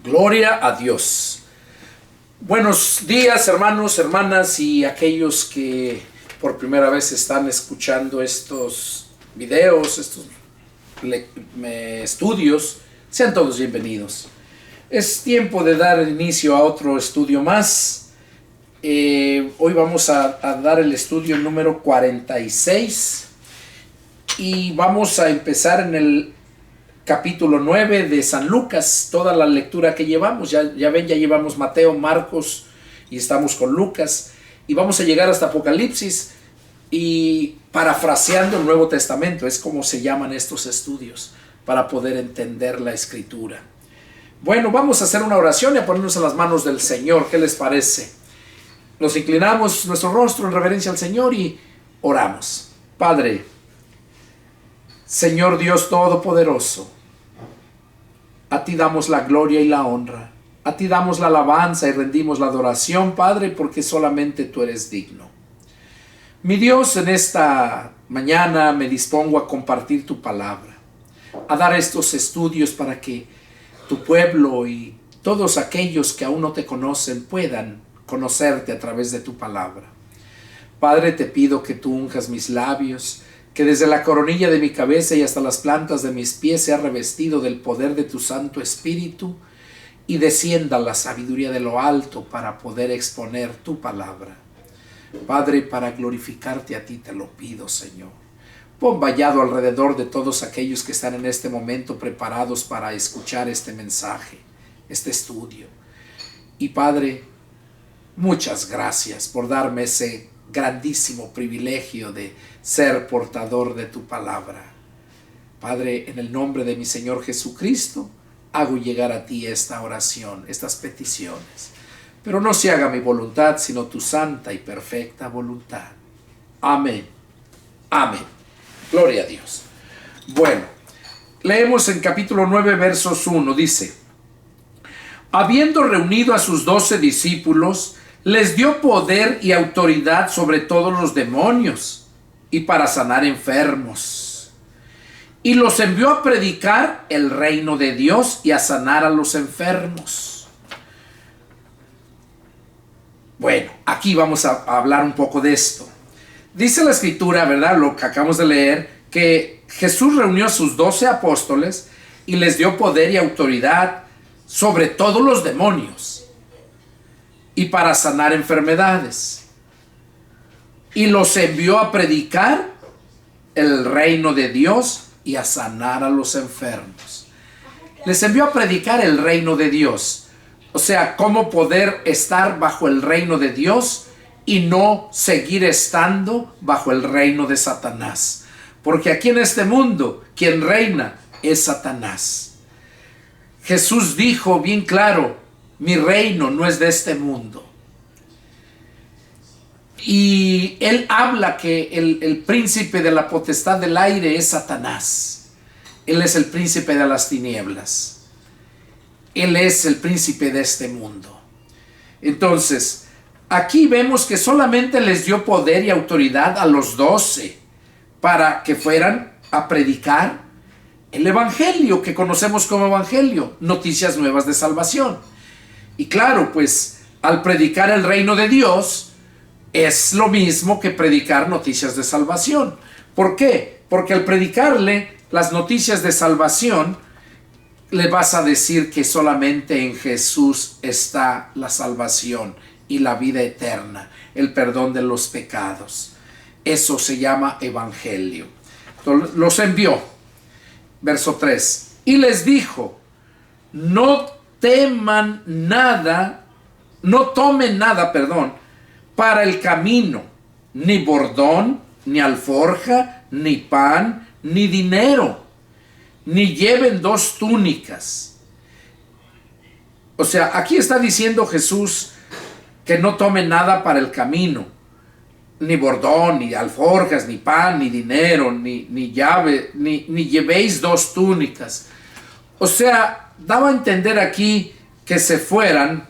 Gloria a Dios. Buenos días, hermanos, hermanas y aquellos que por primera vez están escuchando estos videos, estos estudios. Sean todos bienvenidos. Es tiempo de dar inicio a otro estudio más. Hoy vamos a dar el estudio número 46 y vamos a empezar en el capítulo 9 de San Lucas. Toda la lectura que llevamos, ya llevamos Mateo, Marcos y estamos con Lucas y vamos a llegar hasta Apocalipsis y parafraseando el Nuevo Testamento, es como se llaman estos estudios para poder entender la Escritura. Bueno, vamos a hacer una oración y a ponernos en las manos del Señor. ¿Qué les parece? Nos inclinamos nuestro rostro en reverencia al Señor y oramos. Padre, Señor Dios Todopoderoso, a ti damos la gloria y la honra, a ti damos la alabanza y rendimos la adoración, Padre, porque solamente tú eres digno. Mi Dios, en esta mañana me dispongo a compartir tu palabra, a dar estos estudios para que tu pueblo y todos aquellos que aún no te conocen puedan conocerte a través de tu palabra. Padre, te pido que tú unjas mis labios, que desde la coronilla de mi cabeza y hasta las plantas de mis pies sea revestido del poder de tu Santo Espíritu y descienda la sabiduría de lo alto para poder exponer tu palabra. Padre, para glorificarte a ti te lo pido, Señor. Pon vallado alrededor de todos aquellos que están en este momento preparados para escuchar este mensaje, este estudio. Y Padre, muchas gracias por darme ese grandísimo privilegio de ser portador de tu palabra. Padre, en el nombre de mi Señor Jesucristo, hago llegar a ti esta oración, estas peticiones. Pero no se haga mi voluntad, sino tu santa y perfecta voluntad. Amén. Amén. Gloria a Dios. Bueno, leemos en capítulo 9, versos 1, dice: habiendo reunido a sus 12 discípulos, les dio poder y autoridad sobre todos los demonios y para sanar enfermos. Y los envió a predicar el reino de Dios y a sanar a los enfermos. Bueno, aquí vamos a hablar un poco de esto. Dice la Escritura, ¿verdad? Lo que acabamos de leer, que Jesús reunió a sus 12 apóstoles y les dio poder y autoridad sobre todos los demonios y para sanar enfermedades. Y los envió a predicar el reino de Dios y a sanar a los enfermos. Les envió a predicar el reino de Dios. O sea, cómo poder estar bajo el reino de Dios y no seguir estando bajo el reino de Satanás. Porque aquí en este mundo, quien reina es Satanás. Jesús dijo bien claro: mi reino no es de este mundo. Y él habla que el príncipe de la potestad del aire es Satanás. Él es el príncipe de las tinieblas. Él es el príncipe de este mundo. Entonces, aquí vemos que solamente les dio poder y autoridad a los 12 para que fueran a predicar el evangelio que conocemos como evangelio, noticias nuevas de salvación. Y claro, pues al predicar el reino de Dios es lo mismo que predicar noticias de salvación. ¿Por qué? Porque al predicarle las noticias de salvación, le vas a decir que solamente en Jesús está la salvación y la vida eterna, el perdón de los pecados. Eso se llama evangelio. Entonces, los envió. Verso 3. Y les dijo: no tomen nada, para el camino, ni bordón, ni alforja, ni pan, ni dinero, ni lleven 2 túnicas. O sea, aquí está diciendo Jesús que no tomen nada para el camino, ni bordón, ni alforjas, ni pan, ni dinero, ni llave, ni llevéis 2 túnicas. O sea, daba a entender aquí que se fueran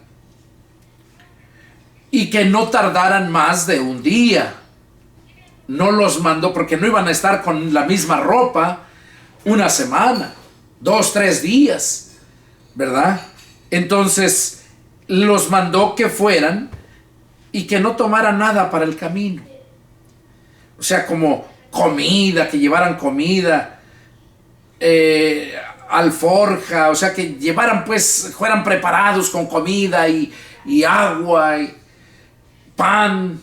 y que no tardaran más de un día. No los mandó porque no iban a estar con la misma ropa una semana, 2, 3 días, ¿verdad? Entonces los mandó que fueran y que no tomaran nada para el camino. O sea, como comida, que llevaran comida, alforja, o sea, que llevaran, pues, fueran preparados con comida y agua y pan,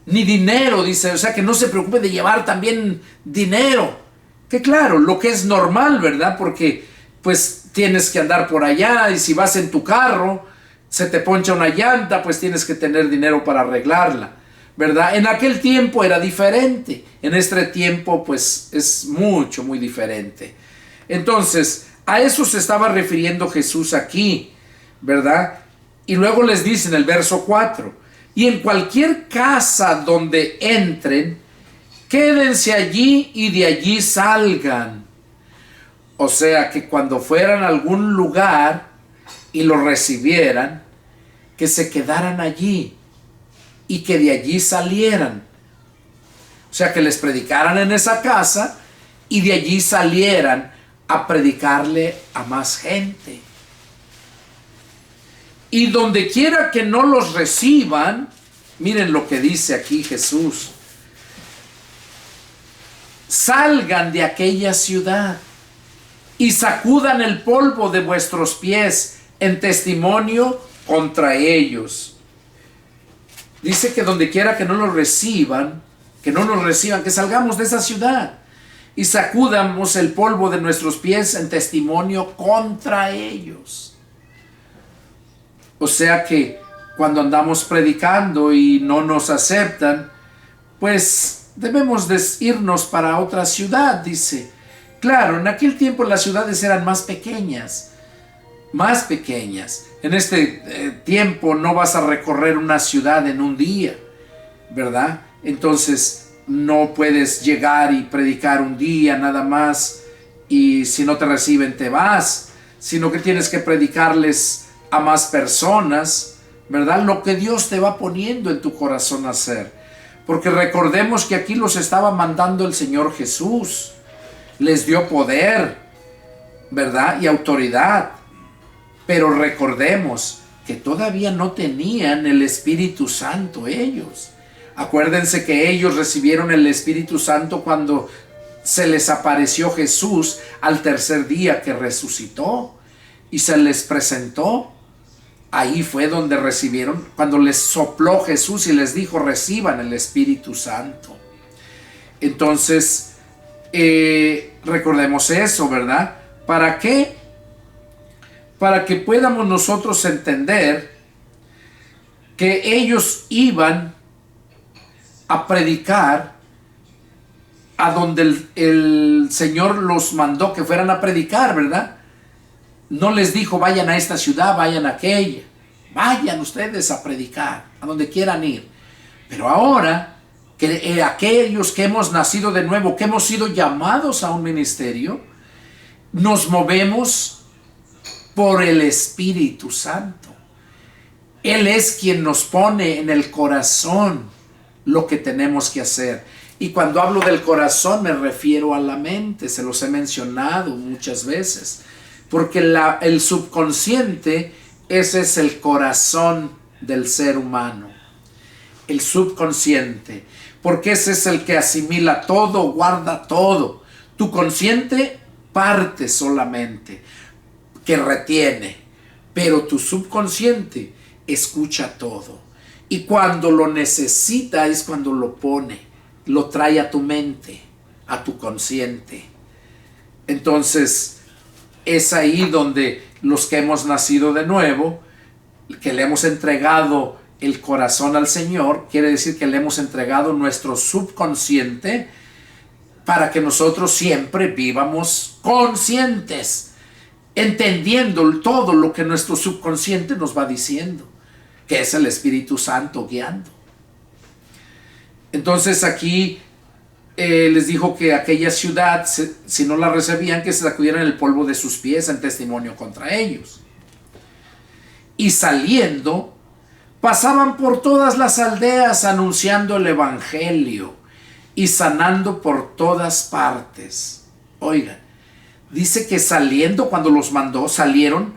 ni dinero, dice, o sea, que no se preocupe de llevar también dinero, que claro, lo que es normal, ¿verdad? Porque, pues, tienes que andar por allá y si vas en tu carro, se te poncha una llanta, pues tienes que tener dinero para arreglarla, ¿verdad? En aquel tiempo era diferente, en este tiempo, pues, es muy diferente. Entonces, a eso se estaba refiriendo Jesús aquí, ¿verdad? Y luego les dice en el verso 4, y en cualquier casa donde entren, quédense allí y de allí salgan. O sea, que cuando fueran a algún lugar y lo recibieran, que se quedaran allí y que de allí salieran. O sea, que les predicaran en esa casa y de allí salieran a predicarle a más gente. Y donde quiera que no los reciban, miren lo que dice aquí Jesús: salgan de aquella ciudad y sacudan el polvo de vuestros pies en testimonio contra ellos. Dice que donde quiera que no nos reciban, que salgamos de esa ciudad y sacudamos el polvo de nuestros pies en testimonio contra ellos. O sea que cuando andamos predicando y no nos aceptan, pues debemos irnos para otra ciudad, dice. Claro, en aquel tiempo las ciudades eran más pequeñas. En este tiempo no vas a recorrer una ciudad en un día, ¿verdad? Entonces no puedes llegar y predicar un día nada más y si no te reciben te vas, sino que tienes que predicarles a más personas, ¿verdad? Lo que Dios te va poniendo en tu corazón a hacer. Porque recordemos que aquí los estaba mandando el Señor Jesús. Les dio poder, ¿verdad? Y autoridad. Pero recordemos que todavía no tenían el Espíritu Santo ellos. Acuérdense que ellos recibieron el Espíritu Santo cuando se les apareció Jesús al tercer día que resucitó y se les presentó. Ahí fue donde recibieron, cuando les sopló Jesús y les dijo: reciban el Espíritu Santo. Entonces, recordemos eso, ¿verdad? ¿Para qué? Para que podamos nosotros entender que ellos iban a predicar a donde el Señor los mandó que fueran a predicar, ¿verdad? No les dijo: vayan a esta ciudad, vayan a aquella. Vayan ustedes a predicar, a donde quieran ir. Pero ahora, que aquellos que hemos nacido de nuevo, que hemos sido llamados a un ministerio, nos movemos por el Espíritu Santo. Él es quien nos pone en el corazón lo que tenemos que hacer. Y cuando hablo del corazón me refiero a la mente, se los he mencionado muchas veces. Porque el subconsciente, ese es el corazón del ser humano. El subconsciente. Porque ese es el que asimila todo, guarda todo. Tu consciente parte solamente, que retiene. Pero tu subconsciente escucha todo. Y cuando lo necesita es cuando lo pone, lo trae a tu mente, a tu consciente. Entonces, es ahí donde los que hemos nacido de nuevo, que le hemos entregado el corazón al Señor, quiere decir que le hemos entregado nuestro subconsciente para que nosotros siempre vivamos conscientes, entendiendo todo lo que nuestro subconsciente nos va diciendo, que es el Espíritu Santo guiando. Entonces aquí les dijo que aquella ciudad, si no la recibían, que se sacudieran el polvo de sus pies en testimonio contra ellos. Y saliendo, pasaban por todas las aldeas anunciando el evangelio y sanando por todas partes. Oigan, dice que saliendo, cuando los mandó, salieron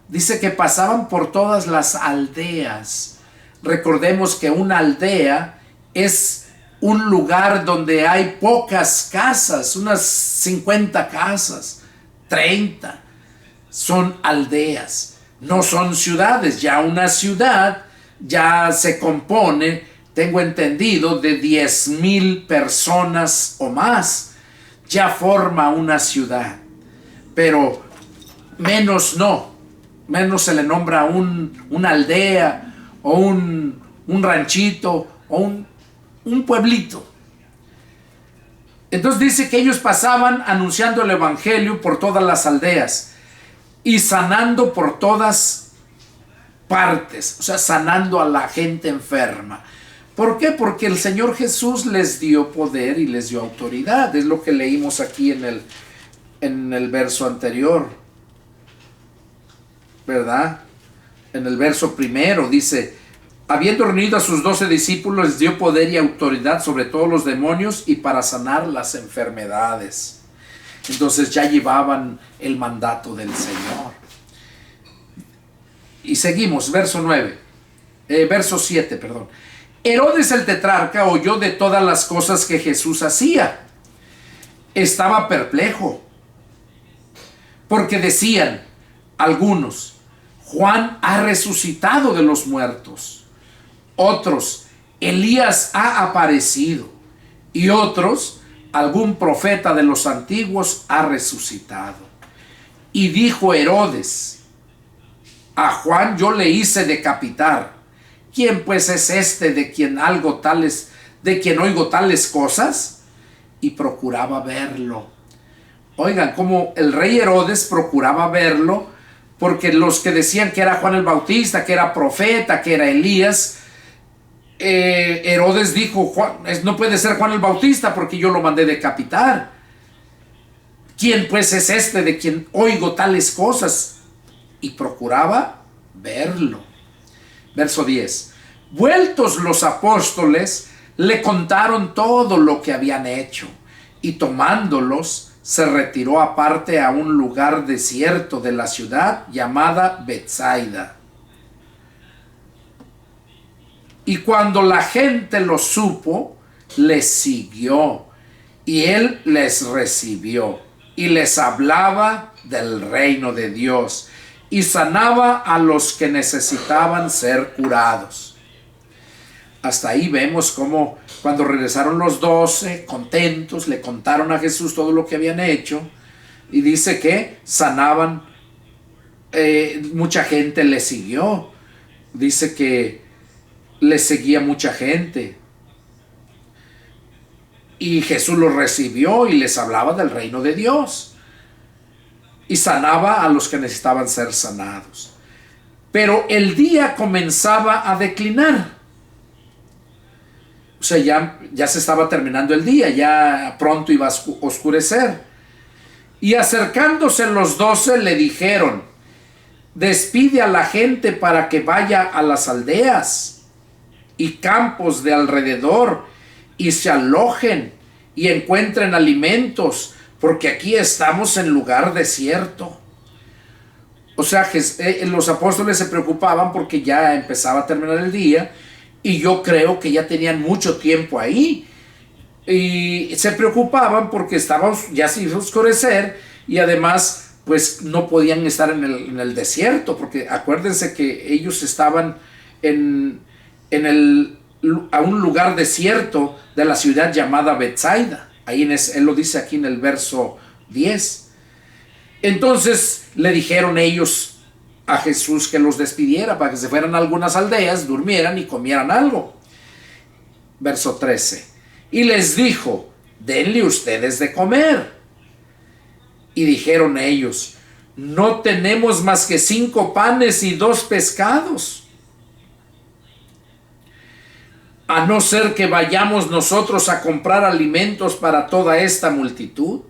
Dice que pasaban por todas las aldeas. Recordemos que una aldea es un lugar donde hay pocas casas, unas 50 casas, 30. Son aldeas, no son ciudades. Ya una ciudad ya se compone, tengo entendido, de 10,000 personas o más. Ya forma una ciudad. Pero menos no. Menos se le nombra una aldea o un ranchito o un pueblito. Entonces dice que ellos pasaban anunciando el evangelio por todas las aldeas y sanando por todas partes, o sea, sanando a la gente enferma. ¿Por qué? Porque el Señor Jesús les dio poder y les dio autoridad. Es lo que leímos aquí en el verso anterior, ¿verdad? En el verso primero dice: habiendo reunido a sus 12 discípulos, les dio poder y autoridad sobre todos los demonios y para sanar las enfermedades. Entonces ya llevaban el mandato del Señor. Y seguimos, verso 7, perdón. Herodes el tetrarca oyó de todas las cosas que Jesús hacía. Estaba perplejo, porque decían algunos: Juan ha resucitado de los muertos. Otros: Elías ha aparecido. Y otros: algún profeta de los antiguos ha resucitado. Y dijo Herodes: a Juan yo le hice decapitar. ¿Quién pues es este de quien oigo tales cosas? Y procuraba verlo. Oigan, como el rey Herodes procuraba verlo, porque los que decían que era Juan el Bautista, que era profeta, que era Elías, Herodes dijo: no puede ser Juan el Bautista porque yo lo mandé decapitar. ¿Quién pues es este de quien oigo tales cosas? Y procuraba verlo. Verso 10. Vueltos los apóstoles, le contaron todo lo que habían hecho, y tomándolos, se retiró aparte a un lugar desierto de la ciudad llamada Betsaida. Y cuando la gente lo supo, les siguió, y él les recibió, y les hablaba del reino de Dios, y sanaba a los que necesitaban ser curados. Hasta ahí vemos cómo cuando regresaron los 12 contentos, le contaron a Jesús todo lo que habían hecho, y dice que sanaban, mucha gente le siguió. Dice que le seguía mucha gente, y Jesús los recibió y les hablaba del reino de Dios. Y sanaba a los que necesitaban ser sanados. Pero el día comenzaba a declinar. O sea, ya se estaba terminando el día, ya pronto iba a oscurecer. Y acercándose los 12 le dijeron: despide a la gente para que vaya a las aldeas y campos de alrededor y se alojen y encuentren alimentos, porque aquí estamos en lugar desierto. O sea, los apóstoles se preocupaban porque ya empezaba a terminar el día, y yo creo que ya tenían mucho tiempo ahí. Y se preocupaban porque ya se iba a oscurecer, y además pues no podían estar en el desierto, porque acuérdense que ellos estaban a un lugar desierto de la ciudad llamada Betsaida. Ahí él lo dice aquí en el verso 10. Entonces le dijeron ellos a Jesús que los despidiera para que se fueran a algunas aldeas, durmieran y comieran algo. Verso 13. Y les dijo: denle ustedes de comer. Y dijeron ellos: no tenemos más que 5 panes y 2 pescados. A no ser que vayamos nosotros a comprar alimentos para toda esta multitud.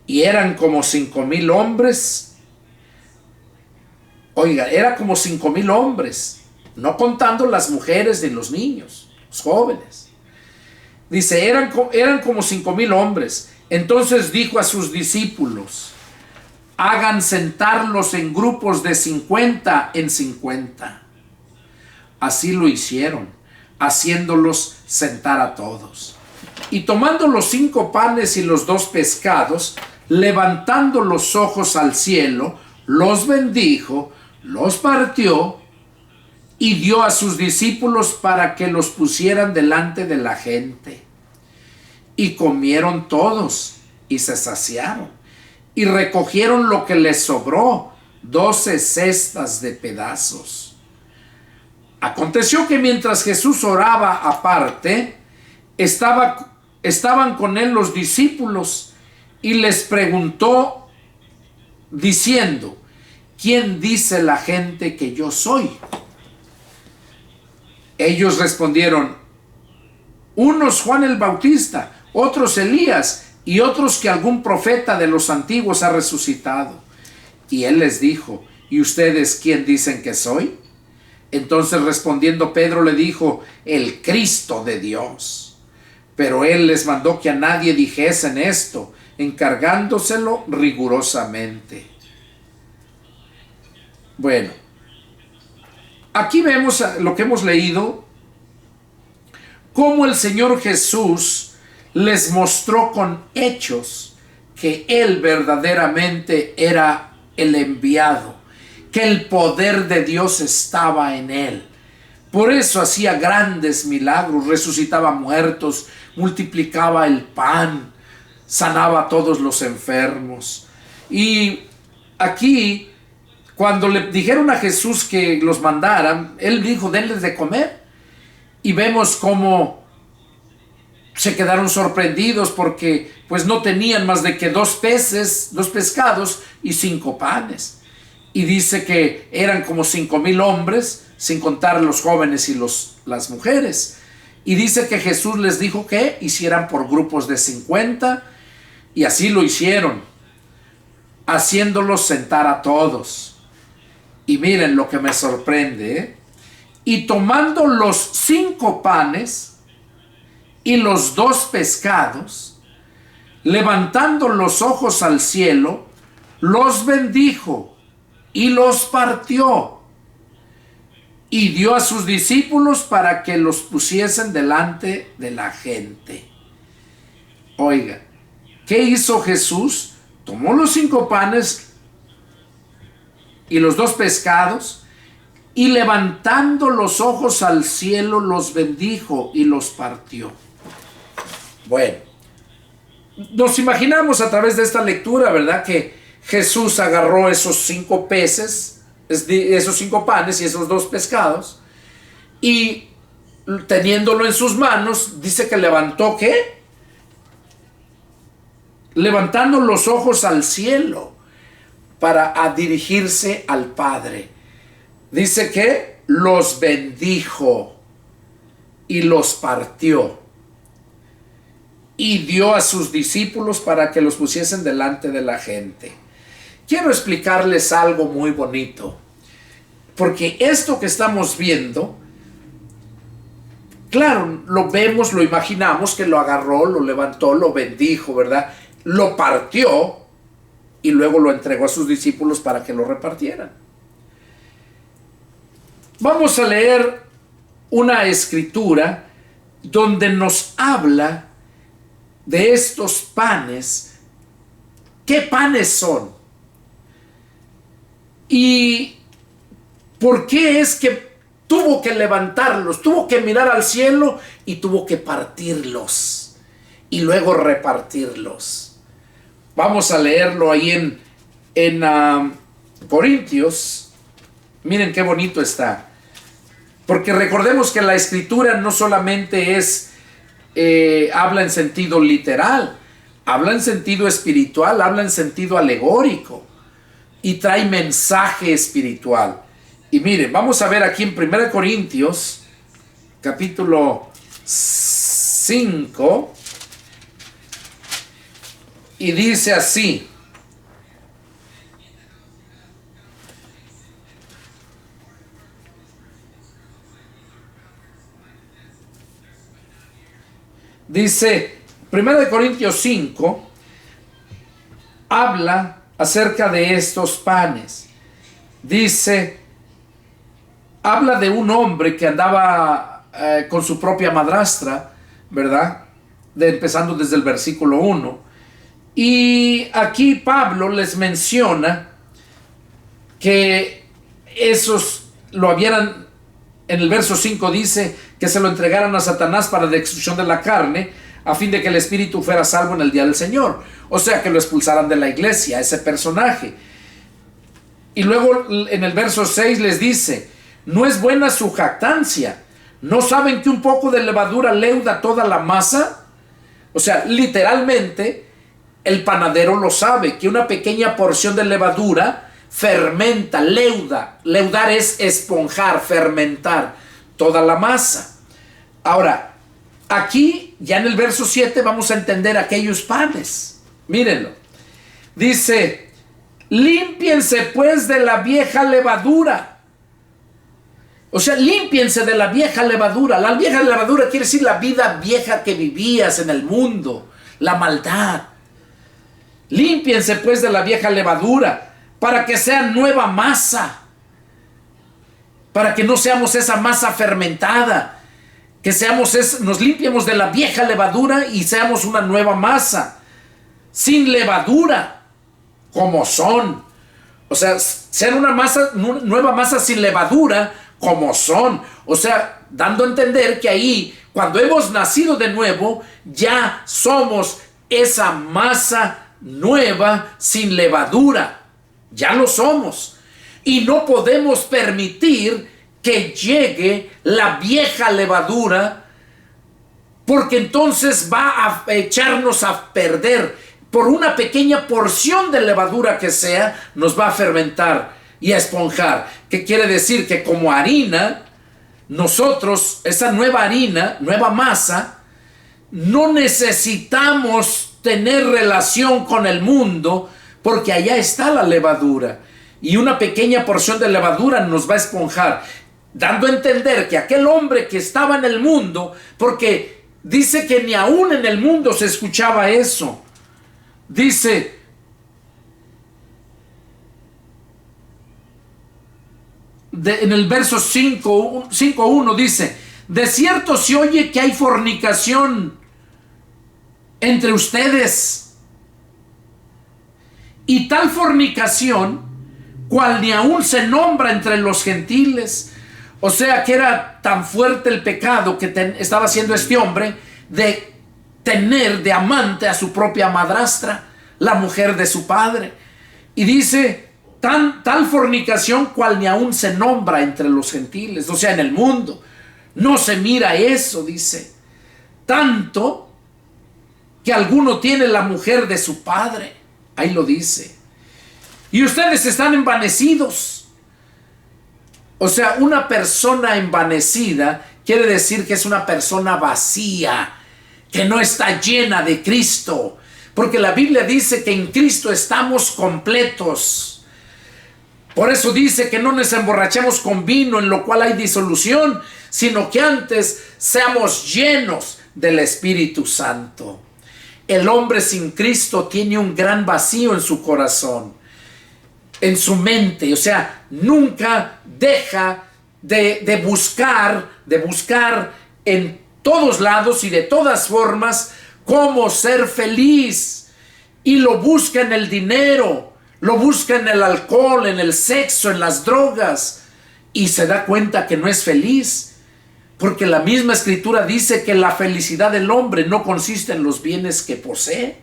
Y eran como 5,000 hombres. Oiga, era como 5,000 hombres, no contando las mujeres ni los niños, los jóvenes. Dice, eran como 5,000 hombres. Entonces dijo a sus discípulos: hagan sentarlos en grupos de 50 en 50. Así lo hicieron, haciéndolos sentar a todos. Y tomando los 5 panes y los 2 pescados, levantando los ojos al cielo, los bendijo, los partió y dio a sus discípulos para que los pusieran delante de la gente. Y comieron todos y se saciaron, y recogieron lo que les sobró, 12 cestas de pedazos. Aconteció que mientras Jesús oraba aparte, estaban con él los discípulos, y les preguntó diciendo: ¿quién dice la gente que yo soy? Ellos respondieron: unos Juan el Bautista, otros Elías, y otros que algún profeta de los antiguos ha resucitado. Y él les dijo: ¿y ustedes quién dicen que soy? Entonces respondiendo Pedro le dijo: el Cristo de Dios. Pero él les mandó que a nadie dijesen esto, encargándoselo rigurosamente. Bueno, aquí vemos lo que hemos leído, cómo el Señor Jesús les mostró con hechos que Él verdaderamente era el enviado, que el poder de Dios estaba en Él. Por eso hacía grandes milagros, resucitaba muertos, multiplicaba el pan, sanaba a todos los enfermos. Y aquí, cuando le dijeron a Jesús que los mandaran, Él dijo: denles de comer. Y vemos cómo se quedaron sorprendidos porque pues no tenían más de que 2 peces, 2 pescados y 5 panes. Y dice que eran como 5,000 hombres, sin contar los jóvenes y las mujeres. Y dice que Jesús les dijo que hicieran por grupos de 50, y así lo hicieron, haciéndolos sentar a todos. Y miren lo que me sorprende, ¿eh? Y tomando los 5 panes y los 2 pescados, levantando los ojos al cielo, los bendijo y los partió, y dio a sus discípulos para que los pusiesen delante de la gente. Oiga, ¿qué hizo Jesús? Tomó los 5 panes y los 2 pescados, y levantando los ojos al cielo, los bendijo y los partió. Bueno, nos imaginamos a través de esta lectura, ¿verdad?, que Jesús agarró esos 5 peces, esos 5 panes y esos 2 pescados, y teniéndolo en sus manos, dice que levantó, ¿qué? Levantando los ojos al cielo para dirigirse al Padre. Dice que los bendijo y los partió, y dio a sus discípulos para que los pusiesen delante de la gente. Quiero explicarles algo muy bonito, porque esto que estamos viendo, claro, lo vemos, lo imaginamos que lo agarró, lo levantó, lo bendijo, ¿verdad? Lo partió y luego lo entregó a sus discípulos para que lo repartieran. Vamos a leer una escritura donde nos habla de estos panes. ¿Qué panes son? ¿Y por qué es que tuvo que levantarlos? Tuvo que mirar al cielo y tuvo que partirlos y luego repartirlos. Vamos a leerlo ahí en Corintios. Miren qué bonito está. Porque recordemos que la escritura no solamente habla en sentido literal, habla en sentido espiritual, habla en sentido alegórico y trae mensaje espiritual. Y miren, vamos a ver aquí en 1 Corintios, capítulo 5, y dice así: dice 1 Corintios 5, habla acerca de estos panes. Dice, habla de un hombre que andaba con su propia madrastra, ¿verdad? Empezando desde el versículo 1. Y aquí Pablo les menciona que esos lo habían, en el verso 5 dice que se lo entregaran a Satanás para la destrucción de la carne, a fin de que el espíritu fuera salvo en el día del Señor. O sea, que lo expulsaran de la iglesia, ese personaje. Y luego en el verso 6 les dice, no es buena su jactancia. ¿No saben que un poco de levadura leuda toda la masa? O sea, literalmente, el panadero lo sabe, que una pequeña porción de levadura fermenta, leuda. Leudar es esponjar, fermentar toda la masa. Ahora, aquí, ya en el verso 7, vamos a entender aquellos panes. Mírenlo. Dice, límpiense pues de la vieja levadura. O sea, límpiense de la vieja levadura. La vieja levadura quiere decir la vida vieja que vivías en el mundo, la maldad. Límpiense pues de la vieja levadura para que sea nueva masa, para que no seamos esa masa fermentada, que nos limpiemos de la vieja levadura y seamos una nueva masa, sin levadura, como son. O sea, sean una nueva masa sin levadura, como son. O sea, dando a entender que ahí, cuando hemos nacido de nuevo, ya somos esa masa nueva sin levadura. Ya lo somos. Y no podemos permitir que llegue la vieja levadura, porque entonces va a echarnos a perder. Por una pequeña porción de levadura que sea, nos va a fermentar y a esponjar. ¿Qué quiere decir? Que como harina, nosotros, esa nueva harina, nueva masa, no necesitamos tener relación con el mundo, porque allá está la levadura. Y una pequeña porción de levadura nos va a esponjar, dando a entender que aquel hombre que estaba en el mundo, porque dice que ni aún en el mundo se escuchaba eso. Dice, en el verso 5:1 dice, de cierto se oye que hay fornicación entre ustedes, y tal fornicación cual ni aún se nombra entre los gentiles. O sea que era tan fuerte el pecado que estaba haciendo este hombre de tener de amante a su propia madrastra, la mujer de su padre. Y dice, tal fornicación cual ni aún se nombra entre los gentiles, o sea, en el mundo. No se mira eso, dice. Tanto que alguno tiene la mujer de su padre. Ahí lo dice. Y ustedes están envanecidos. O sea, una persona envanecida quiere decir que es una persona vacía, que no está llena de Cristo. Porque la Biblia dice que en Cristo estamos completos. Por eso dice que no nos emborrachemos con vino, en lo cual hay disolución, sino que antes seamos llenos del Espíritu Santo. El hombre sin Cristo tiene un gran vacío en su corazón, en su mente. O sea, nunca deja de buscar en todos lados y de todas formas cómo ser feliz. Y lo busca en el dinero, lo busca en el alcohol, en el sexo, en las drogas. Y se da cuenta que no es feliz. Porque la misma escritura dice que la felicidad del hombre no consiste en los bienes que posee.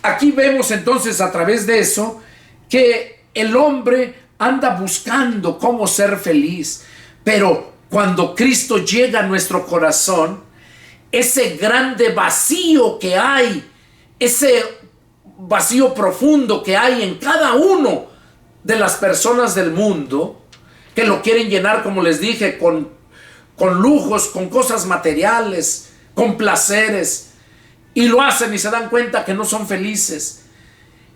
Aquí vemos entonces a través de eso que el hombre anda buscando cómo ser feliz. Pero cuando Cristo llega a nuestro corazón, ese grande vacío que hay, ese vacío profundo que hay en cada uno de las personas del mundo, que lo quieren llenar, como les dije, con lujos, con cosas materiales, con placeres, y lo hacen y se dan cuenta que no son felices.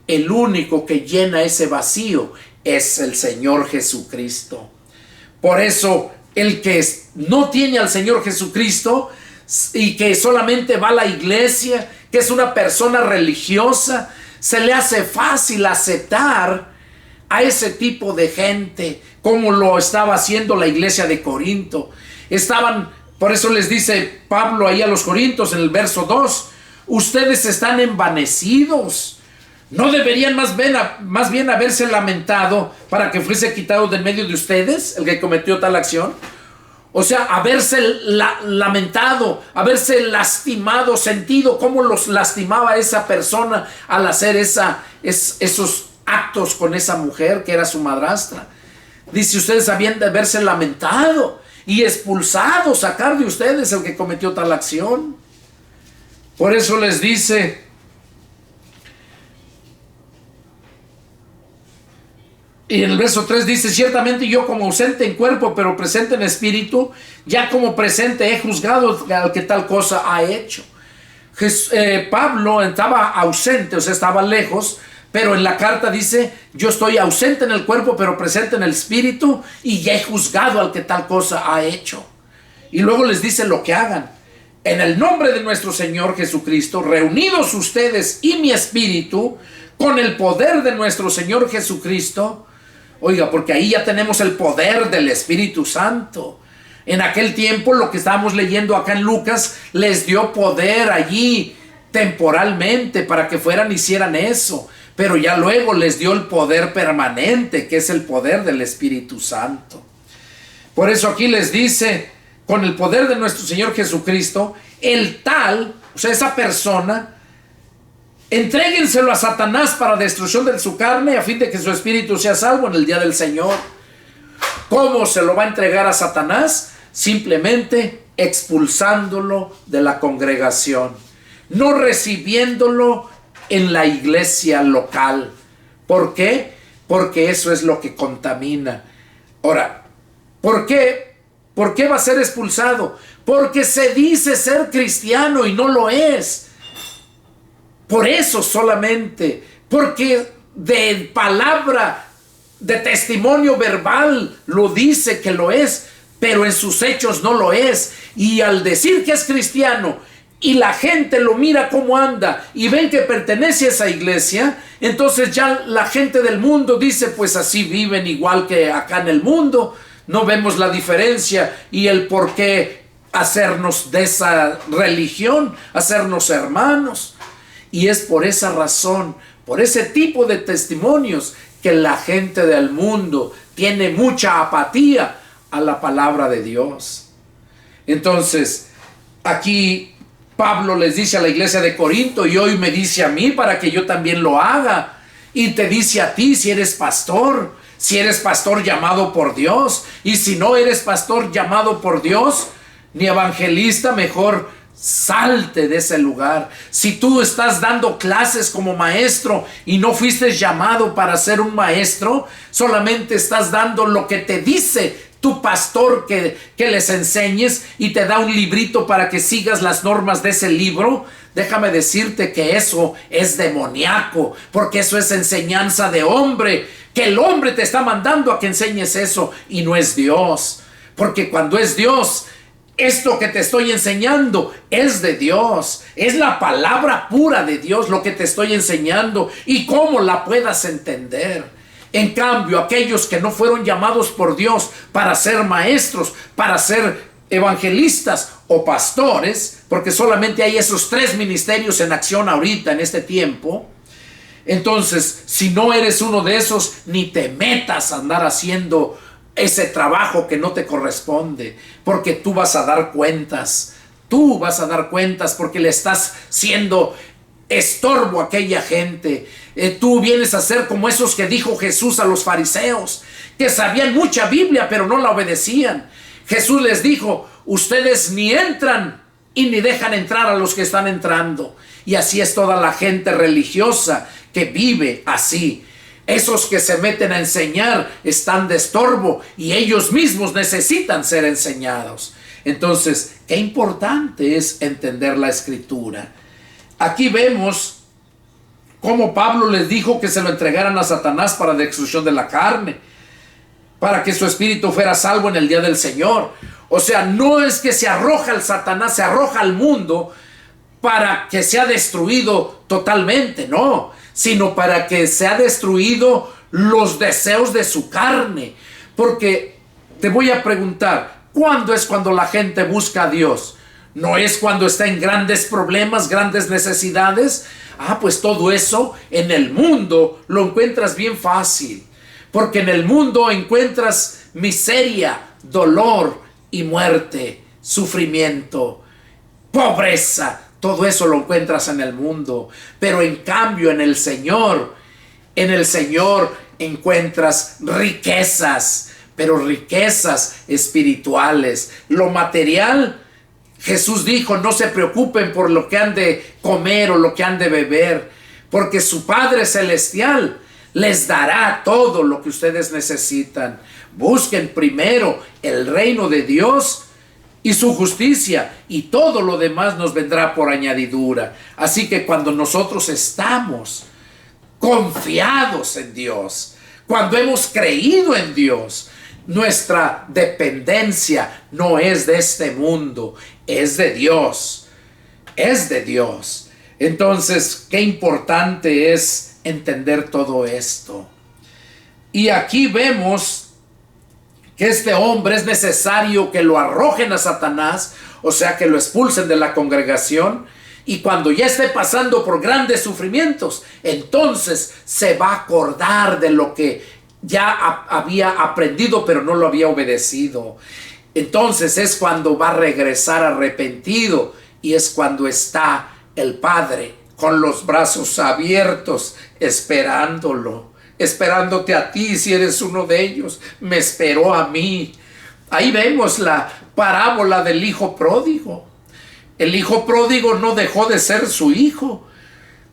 El único que llena ese vacío es el Señor Jesucristo. Por eso, el que no tiene al Señor Jesucristo y que solamente va a la iglesia, que es una persona religiosa, se le hace fácil aceptar a ese tipo de gente, como lo estaba haciendo la iglesia de Corinto. Por eso les dice Pablo ahí a los Corintios en el verso 2, ustedes están envanecidos. ¿No deberían más bien haberse lamentado para que fuese quitado de en medio de ustedes el que cometió tal acción? O sea, haberse lamentado, haberse lastimado, sentido cómo los lastimaba esa persona al hacer esos actos con esa mujer que era su madrastra. Dice, ustedes habían de haberse lamentado y expulsado, sacar de ustedes el que cometió tal acción. Por eso les dice, y en el verso 3 dice, ciertamente yo como ausente en cuerpo, pero presente en espíritu, ya como presente he juzgado al que tal cosa ha hecho. Pablo estaba ausente, o sea, estaba lejos, pero en la carta dice, yo estoy ausente en el cuerpo, pero presente en el espíritu, y ya he juzgado al que tal cosa ha hecho. Y luego les dice lo que hagan. En el nombre de nuestro Señor Jesucristo, reunidos ustedes y mi espíritu, con el poder de nuestro Señor Jesucristo. Oiga, porque ahí ya tenemos el poder del Espíritu Santo. En aquel tiempo, lo que estábamos leyendo acá en Lucas, les dio poder allí temporalmente para que fueran y hicieran eso. Pero ya luego les dio el poder permanente, que es el poder del Espíritu Santo. Por eso aquí les dice, con el poder de nuestro Señor Jesucristo, el tal, o sea, esa persona, entréguenselo a Satanás para destrucción de su carne, a fin de que su espíritu sea salvo en el día del Señor. ¿Cómo se lo va a entregar a Satanás? Simplemente expulsándolo de la congregación, no recibiéndolo en la iglesia local. ¿Por qué? Porque eso es lo que contamina. Ahora, ¿por qué? ¿Por qué va a ser expulsado? Porque se dice ser cristiano y no lo es. Por eso solamente, porque de palabra, de testimonio verbal lo dice que lo es, pero en sus hechos no lo es. Y al decir que es cristiano y la gente lo mira cómo anda y ven que pertenece a esa iglesia, entonces ya la gente del mundo dice, pues así viven igual que acá en el mundo, no vemos la diferencia y el por qué hacernos de esa religión, hacernos hermanos. Y es por esa razón, por ese tipo de testimonios, que la gente del mundo tiene mucha apatía a la palabra de Dios. Entonces, aquí Pablo les dice a la iglesia de Corinto, y hoy me dice a mí para que yo también lo haga. Y te dice a ti si eres pastor llamado por Dios. Y si no eres pastor llamado por Dios, ni evangelista, mejor salte de ese lugar. Si tú estás dando clases como maestro y no fuiste llamado para ser un maestro, solamente estás dando lo que te dice tu pastor que les enseñes y te da un librito para que sigas las normas de ese libro, déjame decirte que eso es demoníaco, porque eso es enseñanza de hombre, que el hombre te está mandando a que enseñes eso y no es Dios. Porque cuando es Dios, esto que te estoy enseñando es de Dios, es la palabra pura de Dios lo que te estoy enseñando y cómo la puedas entender. En cambio, aquellos que no fueron llamados por Dios para ser maestros, para ser evangelistas o pastores, porque solamente hay esos 3 ministerios en acción ahorita en este tiempo, entonces si no eres uno de esos, ni te metas a andar haciendo ese trabajo que no te corresponde, porque tú vas a dar cuentas. Tú vas a dar cuentas porque le estás siendo estorbo a aquella gente. Tú vienes a ser como esos que dijo Jesús a los fariseos, que sabían mucha Biblia pero no la obedecían. Jesús les dijo, ustedes ni entran y ni dejan entrar a los que están entrando. Y así es toda la gente religiosa que vive así. Esos que se meten a enseñar están de estorbo y ellos mismos necesitan ser enseñados. Entonces, qué importante es entender la Escritura. Aquí vemos cómo Pablo les dijo que se lo entregaran a Satanás para destrucción de la carne, para que su espíritu fuera salvo en el día del Señor. O sea, no es que se arroja el Satanás, se arroja al mundo para que sea destruido totalmente, no. sino para que sea destruido los deseos de su carne. Porque te voy a preguntar, ¿cuándo es cuando la gente busca a Dios? ¿No es cuando está en grandes problemas, grandes necesidades? Pues todo eso en el mundo lo encuentras bien fácil, porque en el mundo encuentras miseria, dolor y muerte, sufrimiento, pobreza. Todo eso lo encuentras en el mundo. Pero en cambio en el Señor encuentras riquezas, pero riquezas espirituales. Lo material, Jesús dijo, no se preocupen por lo que han de comer o lo que han de beber, porque su Padre Celestial les dará todo lo que ustedes necesitan. Busquen primero el reino de Dios y su justicia, y todo lo demás nos vendrá por añadidura. Así que cuando nosotros estamos confiados en Dios, cuando hemos creído en Dios, nuestra dependencia no es de este mundo, es de Dios. Es de Dios. Entonces, qué importante es entender todo esto. Y aquí vemos que este hombre es necesario que lo arrojen a Satanás, o sea, que lo expulsen de la congregación, y cuando ya esté pasando por grandes sufrimientos, entonces se va a acordar de lo que ya había aprendido, pero no lo había obedecido. Entonces es cuando va a regresar arrepentido, y es cuando está el Padre con los brazos abiertos, esperándolo. Esperándote a ti, si eres uno de ellos. Me esperó a mí. Ahí vemos la parábola del hijo pródigo. El hijo pródigo no dejó de ser su hijo,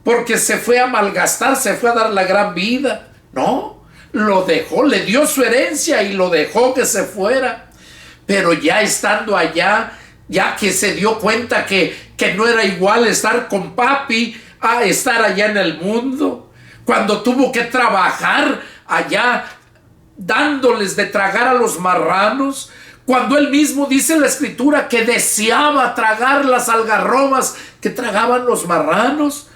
porque se fue a malgastar, se fue a dar la gran vida. No, lo dejó, le dio su herencia y lo dejó que se fuera. Pero ya estando allá, ya que se dio cuenta que no era igual estar con papi a estar allá en el mundo, cuando tuvo que trabajar allá dándoles de tragar a los marranos, cuando él mismo dice en la escritura que deseaba tragar las algarrobas que tragaban los marranos,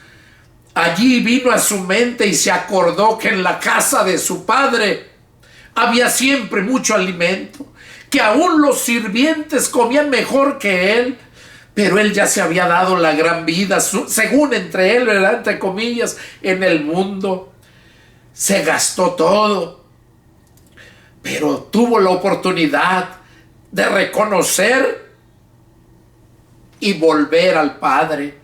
allí vino a su mente y se acordó que en la casa de su padre había siempre mucho alimento, que aún los sirvientes comían mejor que él. Pero él ya se había dado la gran vida, según entre él, ¿verdad?, entre comillas, en el mundo. Se gastó todo. Pero tuvo la oportunidad de reconocer y volver al Padre.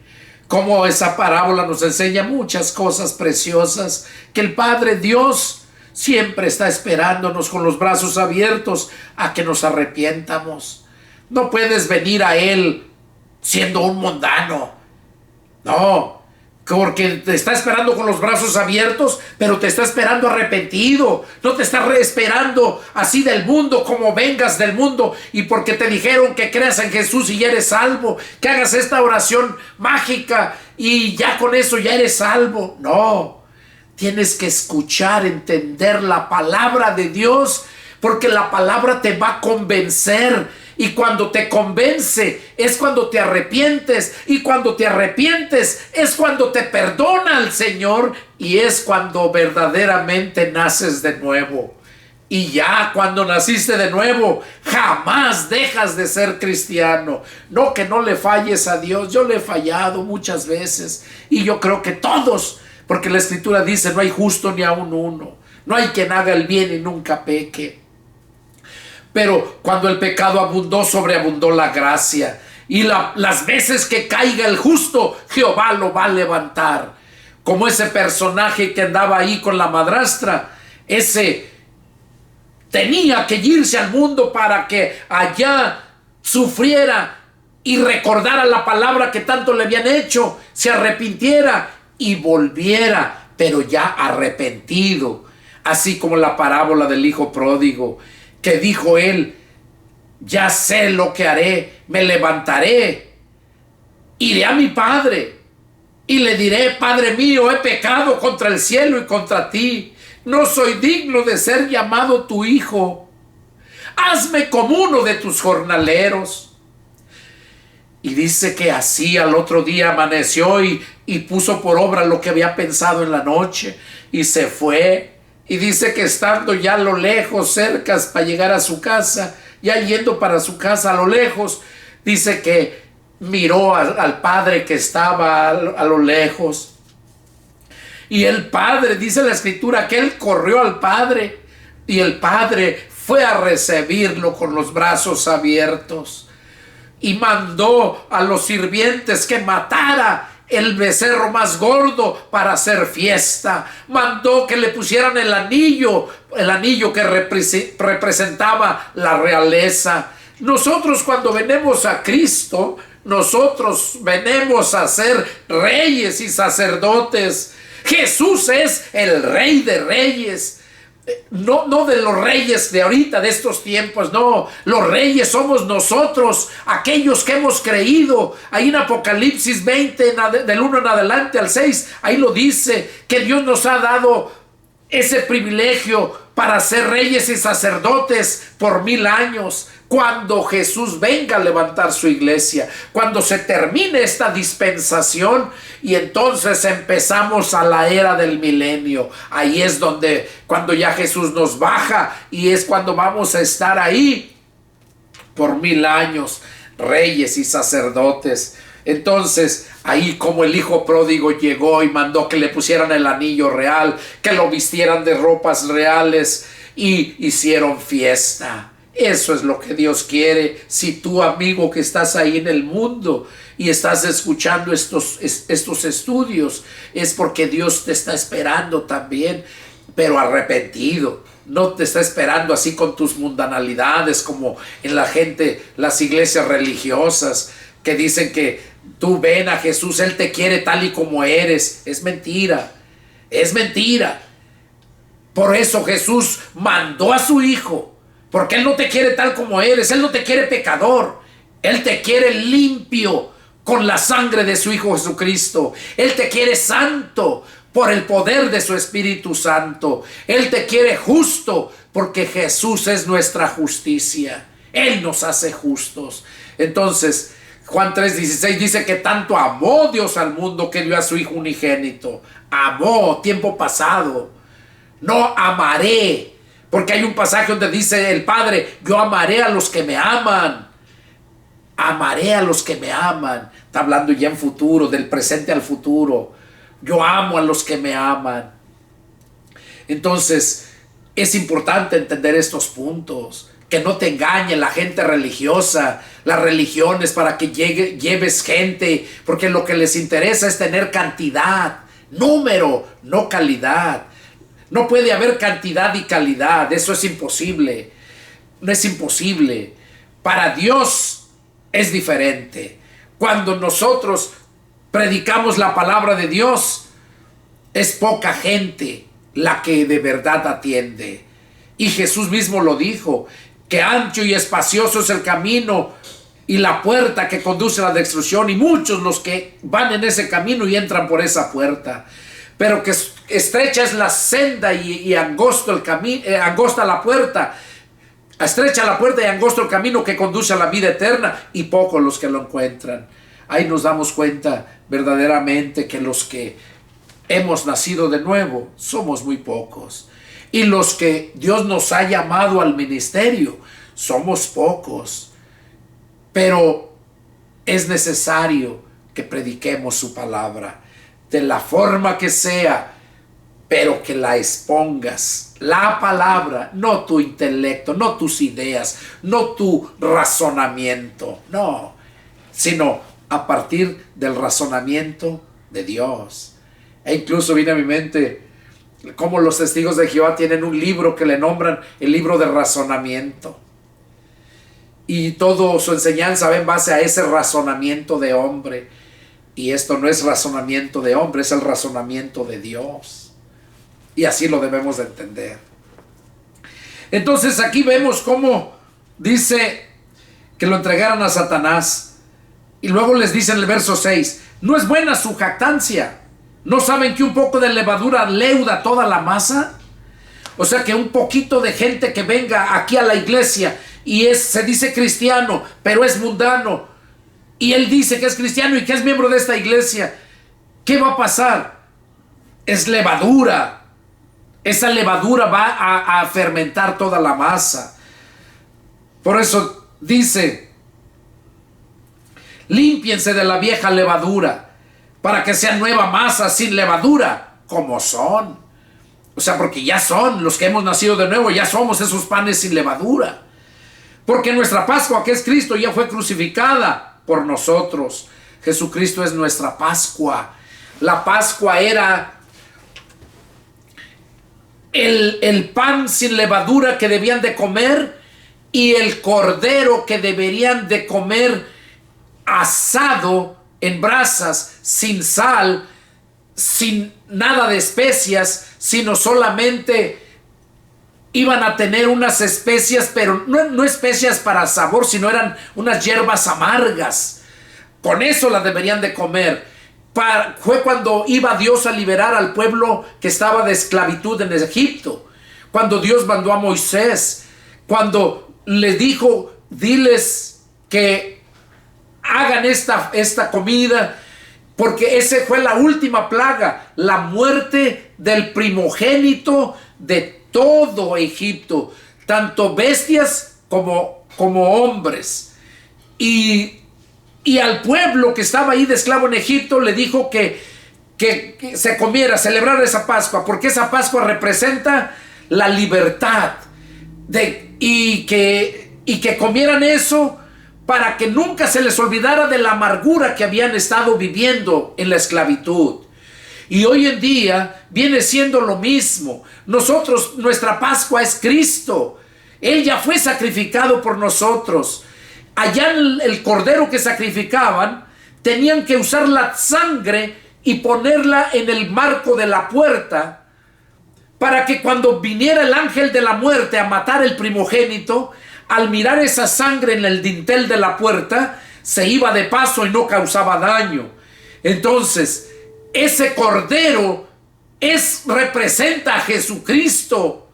Como esa parábola nos enseña muchas cosas preciosas, que el Padre Dios siempre está esperándonos con los brazos abiertos a que nos arrepientamos. No puedes venir a Él siendo un mundano. No, porque te está esperando con los brazos abiertos, pero te está esperando arrepentido. No te está esperando así del mundo, como vengas del mundo, y porque te dijeron que creas en Jesús y ya eres salvo, que hagas esta oración mágica y ya con eso ya eres salvo. No, tienes que escuchar, entender la palabra de Dios, porque la palabra te va a convencer. Y cuando te convence es cuando te arrepientes, y cuando te arrepientes es cuando te perdona el Señor, y es cuando verdaderamente naces de nuevo. Y ya cuando naciste de nuevo, jamás dejas de ser cristiano. No que no le falles a Dios. Yo le he fallado muchas veces, y yo creo que todos, porque la Escritura dice: no hay justo ni aun uno, no hay quien haga el bien y nunca peque. Pero cuando el pecado abundó, sobreabundó la gracia. Y las veces que caiga el justo, Jehová lo va a levantar. Como ese personaje que andaba ahí con la madrastra. Ese tenía que irse al mundo para que allá sufriera y recordara la palabra que tanto le habían hecho, se arrepintiera y volviera, pero ya arrepentido. Así como la parábola del hijo pródigo, que dijo él: ya sé lo que haré, me levantaré, iré a mi padre y le diré: Padre mío, he pecado contra el cielo y contra ti, no soy digno de ser llamado tu hijo, hazme como uno de tus jornaleros. Y dice que así al otro día amaneció y puso por obra lo que había pensado en la noche y se fue. Y dice que estando ya a lo lejos, cerca para llegar a su casa, ya yendo para su casa a lo lejos, dice que miró al padre que estaba a lo lejos. Y el padre, dice la escritura, que él corrió al padre y el padre fue a recibirlo con los brazos abiertos y mandó a los sirvientes que matara el becerro más gordo para hacer fiesta. Mandó que le pusieran el anillo que representaba la realeza. Nosotros cuando venimos a Cristo, nosotros venimos a ser reyes y sacerdotes. Jesús es el Rey de Reyes. No de los reyes de ahorita, de estos tiempos, no. Los reyes somos nosotros, aquellos que hemos creído. Ahí en Apocalipsis 20, del 1 en adelante al 6, ahí lo dice, que Dios nos ha dado ese privilegio para ser reyes y sacerdotes por 1000 años. Cuando Jesús venga a levantar su iglesia, cuando se termine esta dispensación y entonces empezamos a la era del milenio. Ahí es cuando ya Jesús nos baja y es cuando vamos a estar ahí por 1000 años, reyes y sacerdotes. Entonces, ahí como el hijo pródigo llegó y mandó que le pusieran el anillo real, que lo vistieran de ropas reales y hicieron fiesta. Eso es lo que Dios quiere. Si tú, amigo, que estás ahí en el mundo y estás escuchando estos estudios, es porque Dios te está esperando también, pero arrepentido. No te está esperando así con tus mundanalidades como en las iglesias religiosas que dicen que tú ven a Jesús, Él te quiere tal y como eres. Es mentira, es mentira. Por eso Jesús mandó a su Hijo, porque Él no te quiere tal como eres. Él no te quiere pecador. Él te quiere limpio con la sangre de su Hijo Jesucristo. Él te quiere santo por el poder de su Espíritu Santo. Él te quiere justo porque Jesús es nuestra justicia. Él nos hace justos. Entonces, Juan 3:16 dice que tanto amó Dios al mundo que dio a su Hijo unigénito. Amó, tiempo pasado. No amaré. Porque hay un pasaje donde dice el Padre, yo amaré a los que me aman. Amaré a los que me aman. Está hablando ya en futuro, del presente al futuro. Yo amo a los que me aman. Entonces, es importante entender estos puntos. Que no te engañe la gente religiosa, las religiones, para que lleves gente. Porque lo que les interesa es tener cantidad, número, no calidad. No puede haber cantidad y calidad. Eso es imposible. No es imposible. Para Dios es diferente. Cuando nosotros predicamos la palabra de Dios, es poca gente la que de verdad atiende. Y Jesús mismo lo dijo, que ancho y espacioso es el camino y la puerta que conduce a la destrucción, y muchos los que van en ese camino y entran por esa puerta. Pero que estrecha es la senda y angosto el camino, angosta la puerta, estrecha la puerta y angosto el camino que conduce a la vida eterna, y pocos los que lo encuentran. Ahí nos damos cuenta verdaderamente que los que hemos nacido de nuevo somos muy pocos, y los que Dios nos ha llamado al ministerio somos pocos. Pero es necesario que prediquemos su palabra de la forma que sea, pero que la expongas, la palabra, no tu intelecto, no tus ideas, no tu razonamiento, no, sino a partir del razonamiento de Dios. E incluso viene a mi mente cómo los testigos de Jehová tienen un libro que le nombran el libro de razonamiento, y toda su enseñanza va en base a ese razonamiento de hombre. Y esto no es razonamiento de hombre, es el razonamiento de Dios. Y así lo debemos de entender. Entonces aquí vemos cómo dice que lo entregaron a Satanás. Y luego les dice en el verso 6, no es buena su jactancia. ¿No saben que un poco de levadura leuda toda la masa? O sea, que un poquito de gente que venga aquí a la iglesia y se dice cristiano, pero es mundano, y él dice que es cristiano y que es miembro de esta iglesia, ¿qué va a pasar? Es levadura. Esa levadura va a fermentar toda la masa. Por eso dice, límpiense de la vieja levadura, para que sea nueva masa sin levadura, como son. O sea, porque ya son los que hemos nacido de nuevo, ya somos esos panes sin levadura. Porque nuestra Pascua, que es Cristo, ya fue crucificada por nosotros. Jesucristo es nuestra Pascua. La Pascua era el pan sin levadura que debían de comer y el cordero que deberían de comer asado en brasas, sin sal, sin nada de especias, sino solamente iban a tener unas especias, pero no especias para sabor, sino eran unas hierbas amargas. Con eso las deberían de comer. Fue cuando iba Dios a liberar al pueblo que estaba de esclavitud en Egipto. Cuando Dios mandó a Moisés, cuando les dijo, diles que hagan esta comida, porque esa fue la última plaga, la muerte del primogénito de todo Egipto, tanto bestias como hombres. Y al pueblo que estaba ahí de esclavo en Egipto le dijo que se comiera, celebrara esa Pascua, porque esa Pascua representa la libertad, y que comieran eso para que nunca se les olvidara de la amargura que habían estado viviendo en la esclavitud. Y hoy en día viene siendo lo mismo. Nuestra Pascua es Cristo. Él ya fue sacrificado por nosotros. Allá el cordero que sacrificaban, tenían que usar la sangre y ponerla en el marco de la puerta, para que cuando viniera el ángel de la muerte a matar el primogénito, al mirar esa sangre en el dintel de la puerta, se iba de paso y no causaba daño. Entonces, ese cordero representa a Jesucristo.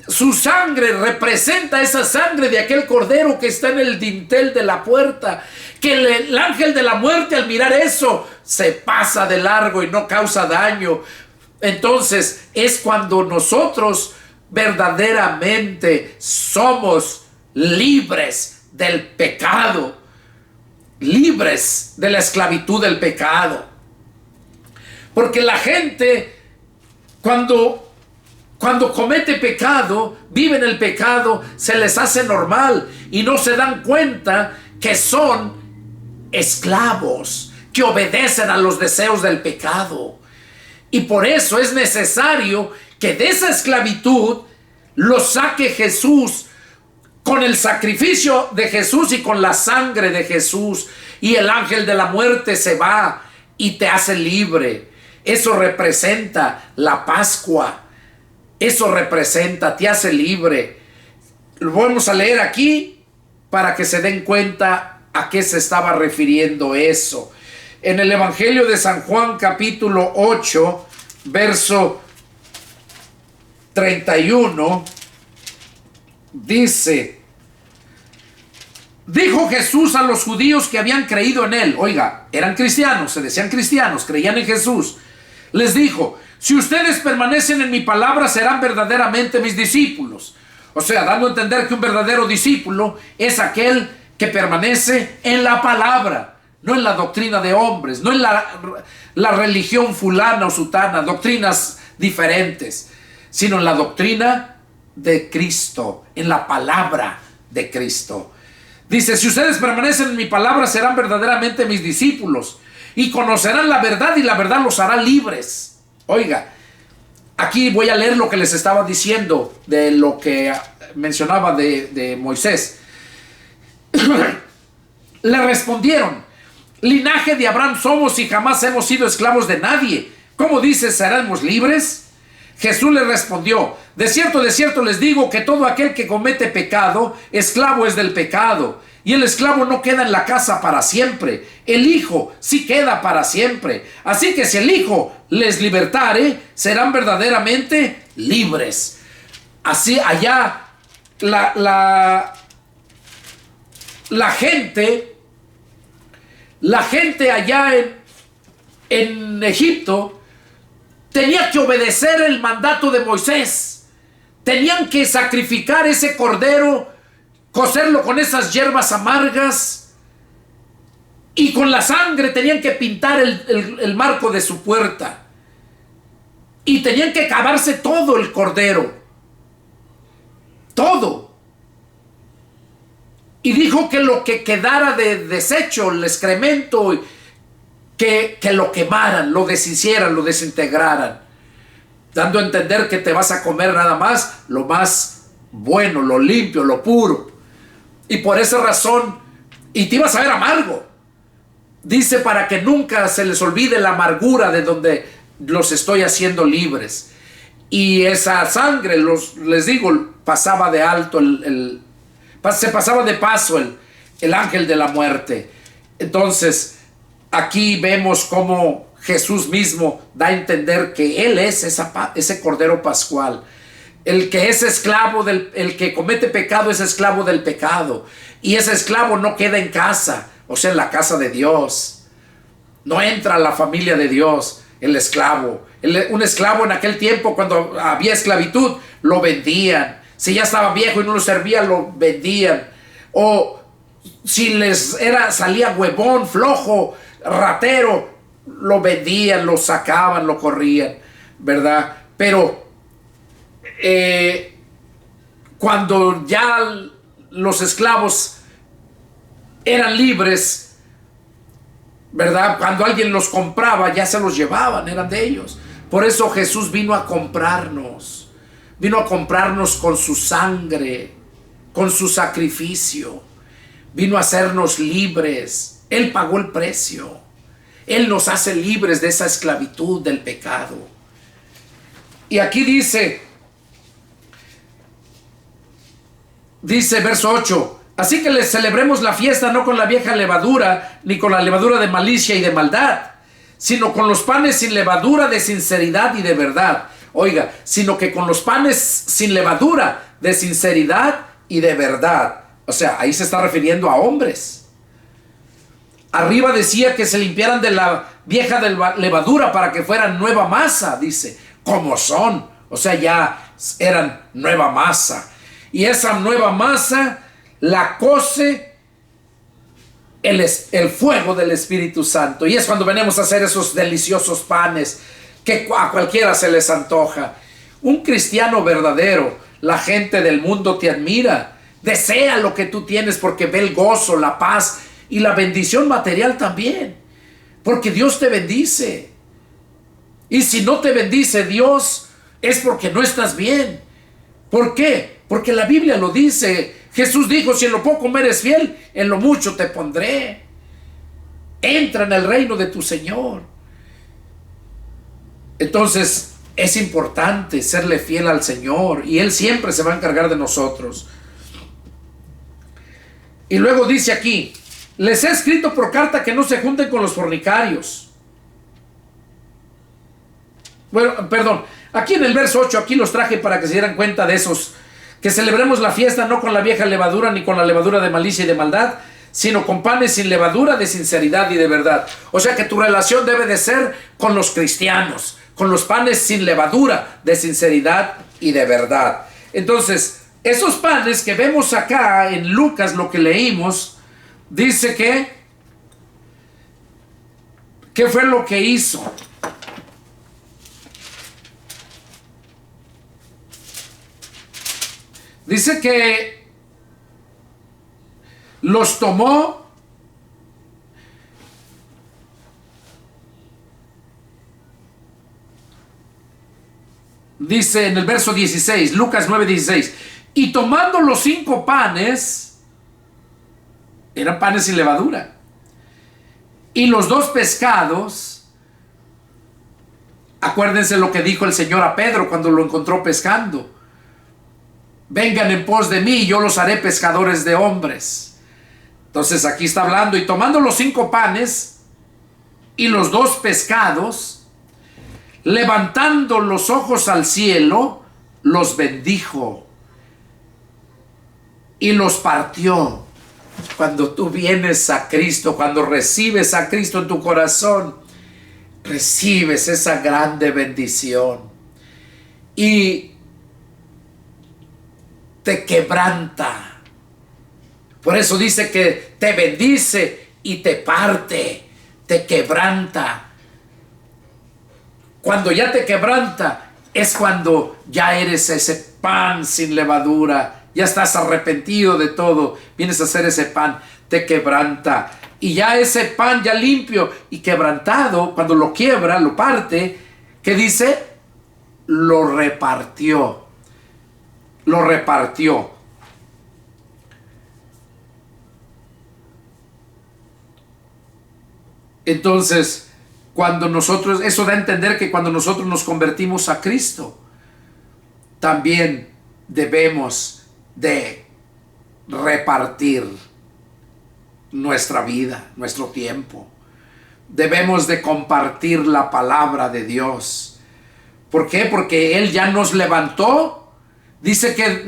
Su sangre representa esa sangre de aquel cordero que está en el dintel de la puerta. Que el ángel de la muerte, al mirar eso, se pasa de largo y no causa daño. Entonces, es cuando nosotros verdaderamente somos libres del pecado, libres de la esclavitud del pecado. Porque la gente, cuando comete pecado, vive en el pecado, se les hace normal y no se dan cuenta que son esclavos, que obedecen a los deseos del pecado. Y por eso es necesario que de esa esclavitud los saque Jesús, con el sacrificio de Jesús y con la sangre de Jesús. Y el ángel de la muerte se va y te hace libre. Eso representa la Pascua. Eso representa, te hace libre. Lo vamos a leer aquí para que se den cuenta a qué se estaba refiriendo eso. En el Evangelio de San Juan, capítulo 8, verso 31, dice: dijo Jesús a los judíos que habían creído en él. Oiga, eran cristianos, se decían cristianos, creían en Jesús. Les dijo: si ustedes permanecen en mi palabra, serán verdaderamente mis discípulos. O sea, dando a entender que un verdadero discípulo es aquel que permanece en la palabra, no en la doctrina de hombres, no en la religión fulana o sutana, doctrinas diferentes, sino en la doctrina de Cristo, en la palabra de Cristo. Dice: si ustedes permanecen en mi palabra, serán verdaderamente mis discípulos y conocerán la verdad, y la verdad los hará libres. Oiga, aquí voy a leer lo que les estaba diciendo de lo que mencionaba de Moisés. Le respondieron: linaje de Abraham somos y jamás hemos sido esclavos de nadie. ¿Cómo dices, seremos libres? Jesús le respondió: de cierto les digo que todo aquel que comete pecado, esclavo es del pecado. Y el esclavo no queda en la casa para siempre, el Hijo sí queda para siempre. Así que si el Hijo les libertare, serán verdaderamente libres. Así allá la gente la gente allá en Egipto tenía que obedecer el mandato de Moisés. Tenían que sacrificar ese cordero, cocerlo con esas hierbas amargas, y con la sangre tenían que pintar el marco de su puerta. Y tenían que cavarse todo el cordero. Todo. Y dijo que lo que quedara de desecho, el excremento, que lo quemaran, lo deshicieran, lo desintegraran, dando a entender que te vas a comer nada más lo más bueno, lo limpio, lo puro. Y por esa razón, y te ibas a ver amargo. Dice, para que nunca se les olvide la amargura de donde los estoy haciendo libres. Y esa sangre, les digo, pasaba de alto, se pasaba de paso el ángel de la muerte. Entonces, aquí vemos cómo Jesús mismo da a entender que Él es ese Cordero Pascual. El que es esclavo el que comete pecado es esclavo del pecado. Y ese esclavo no queda en casa, o sea, en la casa de Dios. No entra a la familia de Dios el esclavo. Un esclavo en aquel tiempo, cuando había esclavitud, lo vendían. Si ya estaba viejo y no lo servía, lo vendían. O si salía huevón, flojo, ratero, lo vendían, lo sacaban, lo corrían, ¿verdad? Pero cuando ya los esclavos eran libres, ¿verdad? Cuando alguien los compraba, ya se los llevaban, eran de ellos. Por eso Jesús vino a comprarnos con su sangre, con su sacrificio. Vino a hacernos libres. Él pagó el precio. Él nos hace libres de esa esclavitud del pecado. Y aquí dice verso 8: así que les celebremos la fiesta no con la vieja levadura, ni con la levadura de malicia y de maldad, sino con los panes sin levadura de sinceridad y de verdad. Oiga, sino que con los panes sin levadura de sinceridad y de verdad. O sea, ahí se está refiriendo a hombres. Arriba decía que se limpiaran de la vieja levadura para que fueran nueva masa, dice, como son. O sea, ya eran nueva masa. Y esa nueva masa la cose el fuego del Espíritu Santo. Y es cuando venimos a hacer esos deliciosos panes que a cualquiera se les antoja. Un cristiano verdadero, la gente del mundo te admira, desea lo que tú tienes porque ve el gozo, la paz y la bendición material también, porque Dios te bendice. Y si no te bendice Dios, es porque no estás bien. ¿Por qué? Porque la Biblia lo dice. Jesús dijo, si en lo poco me eres fiel, en lo mucho te pondré. Entra en el reino de tu Señor. Entonces es importante serle fiel al Señor, y Él siempre se va a encargar de nosotros. Y luego dice aquí, les he escrito por carta que no se junten con los fornicarios. Bueno, perdón, aquí en el verso 8, aquí los traje para que se dieran cuenta de esos, que celebremos la fiesta no con la vieja levadura ni con la levadura de malicia y de maldad, sino con panes sin levadura de sinceridad y de verdad. O sea que tu relación debe de ser con los cristianos, con los panes sin levadura de sinceridad y de verdad. Entonces, esos panes que vemos acá en Lucas, lo que leímos, dice que ¿qué fue lo que hizo? Dice que los tomó dice en el verso 16, Lucas 9:16, y tomando los 5 panes, eran panes sin levadura, y los 2 pescados, acuérdense lo que dijo el Señor a Pedro cuando lo encontró pescando: vengan en pos de mí y yo los haré pescadores de hombres. Entonces aquí está hablando, y tomando los 5 panes y los 2 pescados, levantando los ojos al cielo, los bendijo y los partió Cuando tú vienes a Cristo, cuando recibes a Cristo en tu corazón, recibes esa grande bendición y te quebranta. Por eso dice que te bendice y te parte, te quebranta. Cuando ya te quebranta es cuando ya eres ese pan sin levadura. Ya estás arrepentido de todo, vienes a hacer ese pan, te quebranta. Y ya ese pan ya limpio y quebrantado, cuando lo quiebra, lo parte, ¿qué dice? Lo repartió. Lo repartió. Entonces, cuando nosotros, eso da a entender que cuando nosotros nos convertimos a Cristo, también debemos de repartir nuestra vida, nuestro tiempo. Debemos de compartir la palabra de Dios. ¿Por qué? Porque Él ya nos levantó. Dice que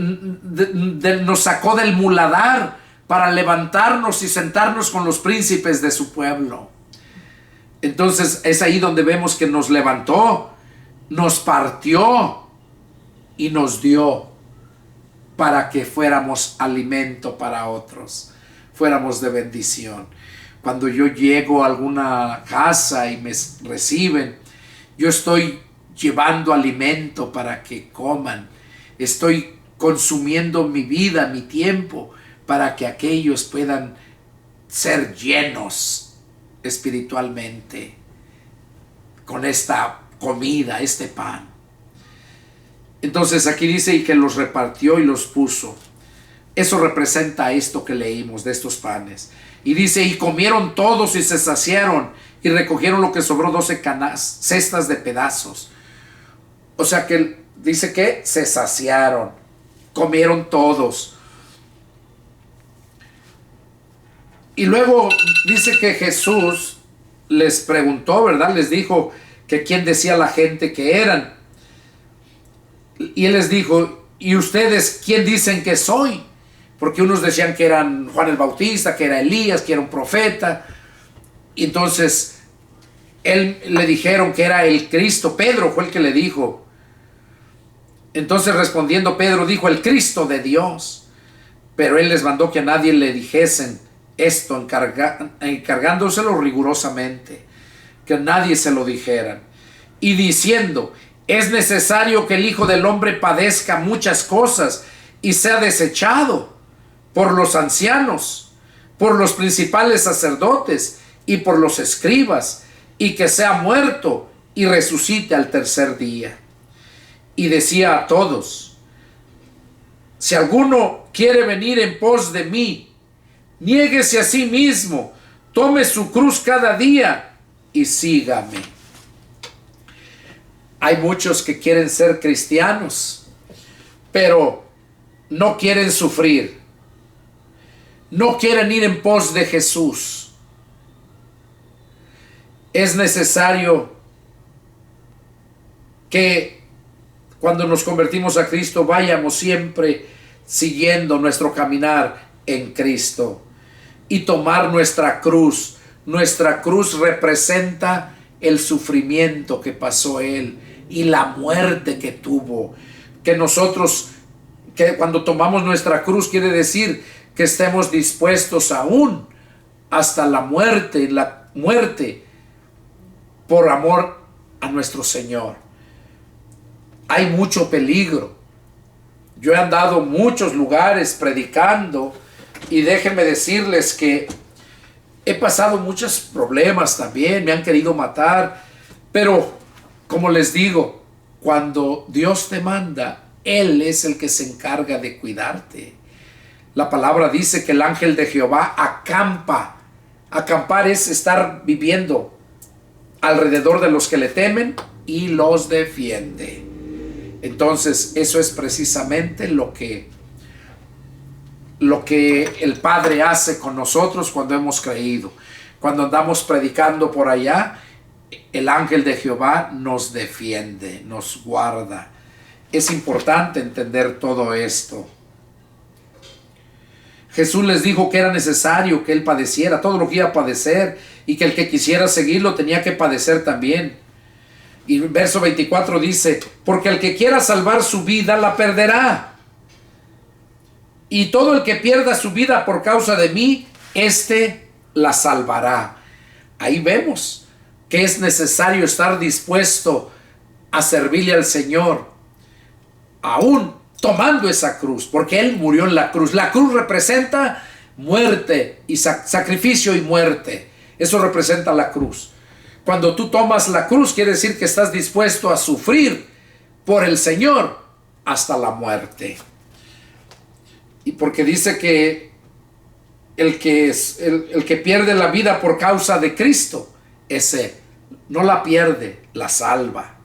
nos sacó del muladar para levantarnos y sentarnos con los príncipes de su pueblo. Entonces es ahí donde vemos que nos levantó, nos partió y nos dio para que fuéramos alimento para otros, fuéramos de bendición. Cuando yo llego a alguna casa y me reciben, yo estoy llevando alimento para que coman. Estoy consumiendo mi vida, mi tiempo, para que aquellos puedan ser llenos espiritualmente con esta comida, este pan. Entonces aquí dice y que los repartió y los puso. Eso representa esto que leímos de estos panes. Y dice, y comieron todos y se saciaron y recogieron lo que sobró 12 cestas de pedazos. O sea que dice que se saciaron, comieron todos. Y luego dice que Jesús les preguntó, ¿verdad? Les dijo que quién decía la gente que eran. Y Él les dijo, ¿y ustedes quién dicen que soy? Porque unos decían que eran Juan el Bautista, que era Elías, que era un profeta. Y entonces le dijeron que era el Cristo. Pedro fue el que le dijo. Entonces respondiendo Pedro dijo, el Cristo de Dios. Pero Él les mandó que a nadie le dijesen esto, encargándoselo rigurosamente, que a nadie se lo dijeran. Y diciendo, es necesario que el Hijo del Hombre padezca muchas cosas y sea desechado por los ancianos, por los principales sacerdotes y por los escribas, y que sea muerto y resucite al tercer día. Y decía a todos, si alguno quiere venir en pos de mí, niéguese a sí mismo, tome su cruz cada día y sígame. Hay muchos que quieren ser cristianos, pero no quieren sufrir. No quieren ir en pos de Jesús. Es necesario que cuando nos convertimos a Cristo vayamos siempre siguiendo nuestro caminar en Cristo y tomar nuestra cruz. Nuestra cruz representa el sufrimiento que pasó Él y la muerte que tuvo. Que nosotros, que cuando tomamos nuestra cruz quiere decir que estemos dispuestos aún hasta la muerte por amor a nuestro Señor. Hay mucho peligro. Yo he andado muchos lugares predicando y déjenme decirles que he pasado muchos problemas también, me han querido matar, pero como les digo, cuando Dios te manda, Él es el que se encarga de cuidarte. La palabra dice que el ángel de Jehová acampa. Acampar es estar viviendo alrededor de los que le temen y los defiende. Entonces, eso es precisamente lo que el Padre hace con nosotros cuando hemos creído. Cuando andamos predicando por allá, el ángel de Jehová nos defiende, nos guarda. Es importante entender todo esto. Jesús les dijo que era necesario que Él padeciera, todo lo que iba a padecer, y que el que quisiera seguirlo tenía que padecer también. Y verso 24 dice, porque el que quiera salvar su vida la perderá. Y todo el que pierda su vida por causa de mí, éste la salvará. Ahí vemos que es necesario estar dispuesto a servirle al Señor, aún tomando esa cruz, porque Él murió en la cruz. La cruz representa muerte y sacrificio y muerte. Eso representa la cruz. Cuando tú tomas la cruz, quiere decir que estás dispuesto a sufrir por el Señor hasta la muerte. Y porque dice que el que pierde la vida por causa de Cristo, ese no la pierde, la salva.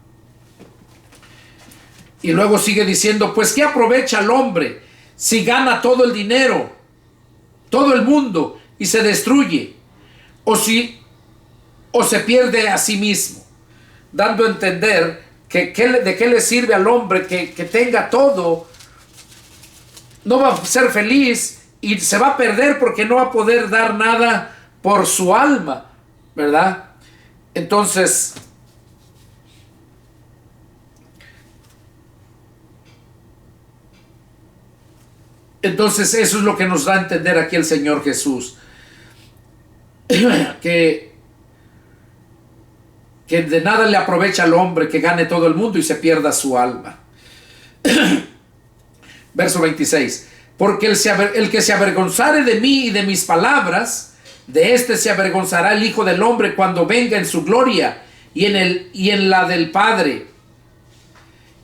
Y luego sigue diciendo, pues ¿qué aprovecha el hombre si gana todo el dinero, todo el mundo, y se destruye? O se pierde a sí mismo, dando a entender que de qué le sirve al hombre que tenga todo, no va a ser feliz y se va a perder porque no va a poder dar nada por su alma, ¿verdad? Entonces eso es lo que nos da a entender aquí el Señor Jesús, que de nada le aprovecha al hombre que gane todo el mundo y se pierda su alma. Verso 26. Porque el que se avergonzare de mí y de mis palabras, de éste se avergonzará el Hijo del Hombre cuando venga en su gloria y en la del Padre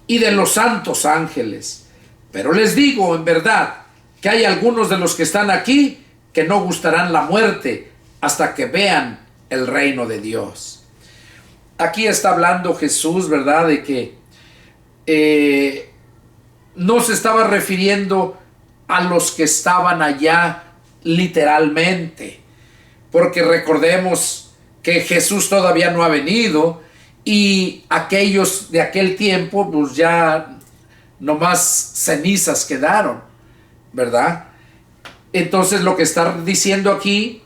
y de los santos ángeles. Pero les digo en verdad que hay algunos de los que están aquí que no gustarán la muerte hasta que vean el reino de Dios. Aquí está hablando Jesús, ¿verdad? De que no se estaba refiriendo a los que estaban allá literalmente, porque recordemos que Jesús todavía no ha venido y aquellos de aquel tiempo pues ya nomás cenizas quedaron, ¿verdad? Entonces lo que está diciendo aquí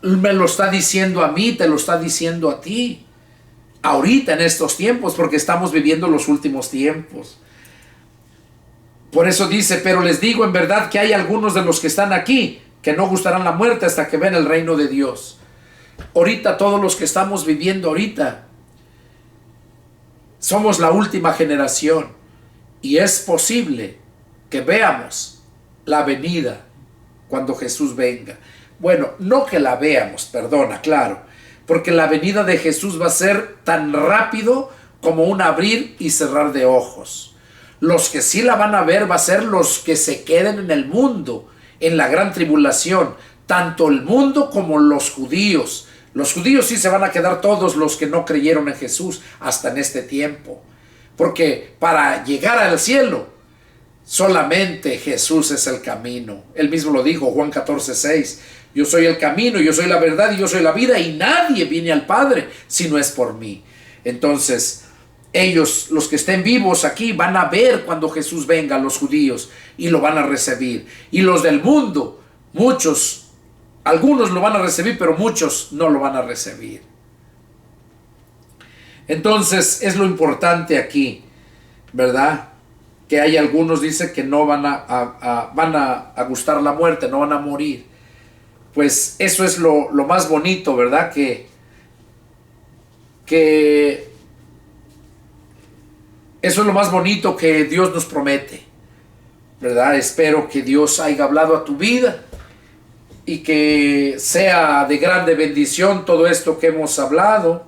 me lo está diciendo a mí, te lo está diciendo a ti, ahorita en estos tiempos, porque estamos viviendo los últimos tiempos. Por eso dice, pero les digo en verdad que hay algunos de los que están aquí que no gustarán la muerte hasta que vean el reino de Dios. Ahorita todos los que estamos viviendo ahorita somos la última generación y es posible que veamos la venida cuando Jesús venga. Bueno, no que la veamos, perdona, claro, porque la venida de Jesús va a ser tan rápido como un abrir y cerrar de ojos. Los que sí la van a ver va a ser los que se queden en el mundo, en la gran tribulación, tanto el mundo como los judíos. Los judíos sí se van a quedar todos los que no creyeron en Jesús hasta en este tiempo, porque para llegar al cielo solamente Jesús es el camino. Él mismo lo dijo, Juan 14:6. Yo soy el camino, yo soy la verdad y yo soy la vida y nadie viene al Padre si no es por mí. Entonces ellos, los que estén vivos aquí, van a ver cuando Jesús venga, los judíos, y lo van a recibir. Y los del mundo, muchos, algunos lo van a recibir, pero muchos no lo van a recibir. Entonces es lo importante aquí, ¿verdad? Que hay algunos, dice, que no van a gustar la muerte, no van a morir. Pues eso es lo más bonito, ¿verdad? Que eso es lo más bonito que Dios nos promete, ¿verdad? Espero que Dios haya hablado a tu vida y que sea de grande bendición todo esto que hemos hablado.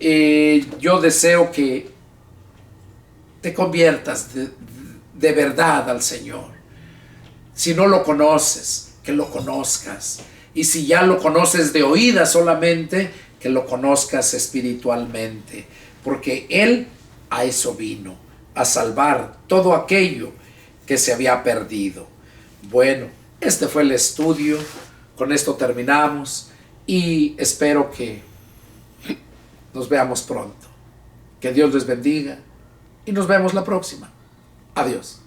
Yo deseo que te conviertas de verdad al Señor. Si no lo conoces, que lo conozcas. Y si ya lo conoces de oída solamente, que lo conozcas espiritualmente. Porque Él a eso vino, a salvar todo aquello que se había perdido. Bueno, este fue el estudio. Con esto terminamos y espero que nos veamos pronto. Que Dios les bendiga y nos vemos la próxima. Adiós.